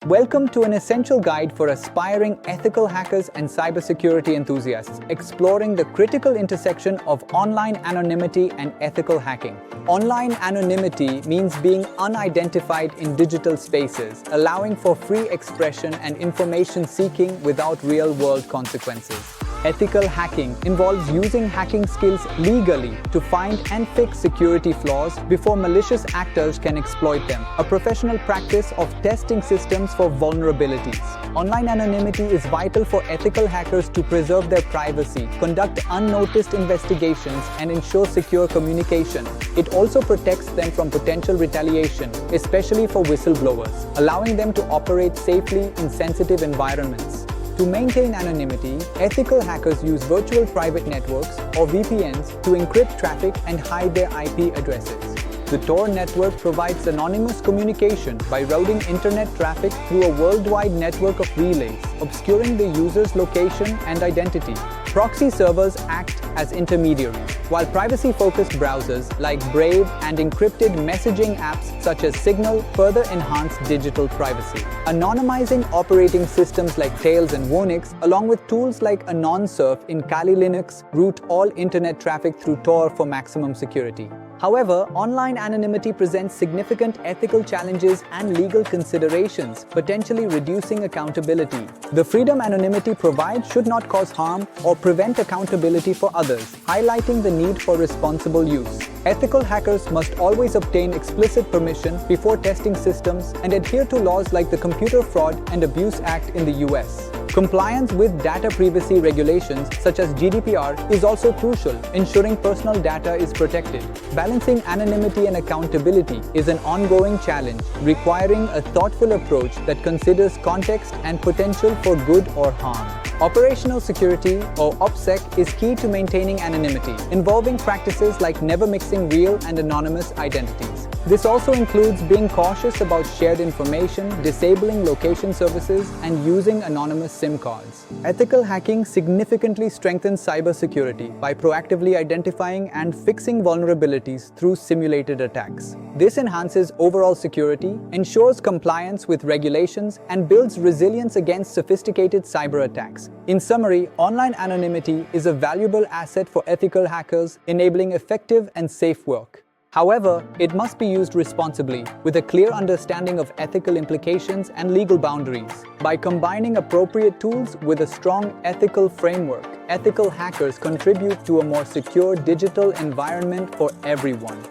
Welcome to an essential guide for aspiring ethical hackers and cybersecurity enthusiasts, exploring the critical intersection of online anonymity and ethical hacking. Online anonymity means being unidentified in digital spaces, allowing for free expression and information seeking without real-world consequences. Ethical hacking involves using hacking skills legally to find and fix security flaws before malicious actors can exploit them, a professional practice of testing systems for vulnerabilities. Online anonymity is vital for ethical hackers to preserve their privacy, conduct unnoticed investigations, and ensure secure communication. It also protects them from potential retaliation, especially for whistleblowers, allowing them to operate safely in sensitive environments. To maintain anonymity, ethical hackers use virtual private networks or VPNs to encrypt traffic and hide their IP addresses. The Tor network provides anonymous communication by routing internet traffic through a worldwide network of relays, obscuring the user's location and identity. Proxy servers act as intermediaries, while privacy-focused browsers like Brave and encrypted messaging apps such as Signal further enhance digital privacy. Anonymizing operating systems like Tails and Wonix, along with tools like AnonSurf in Kali Linux, route all internet traffic through Tor for maximum security. However, online anonymity presents significant ethical challenges and legal considerations, potentially reducing accountability. The freedom anonymity provides should not cause harm or prevent accountability for others, highlighting the need for responsible use. Ethical hackers must always obtain explicit permission before testing systems and adhere to laws like the Computer Fraud and Abuse Act in the US. Compliance with data privacy regulations such as GDPR is also crucial, ensuring personal data is protected. Balancing anonymity and accountability is an ongoing challenge, requiring a thoughtful approach that considers context and potential for good or harm. Operational security, or OPSEC, is key to maintaining anonymity, involving practices like never mixing real and anonymous identities. This also includes being cautious about shared information, disabling location services, and using anonymous SIM cards. Ethical hacking significantly strengthens cybersecurity by proactively identifying and fixing vulnerabilities through simulated attacks. This enhances overall security, ensures compliance with regulations, and builds resilience against sophisticated cyber attacks. In summary, online anonymity is a valuable asset for ethical hackers, enabling effective and safe work. However, it must be used responsibly, with a clear understanding of ethical implications and legal boundaries. By combining appropriate tools with a strong ethical framework, ethical hackers contribute to a more secure digital environment for everyone.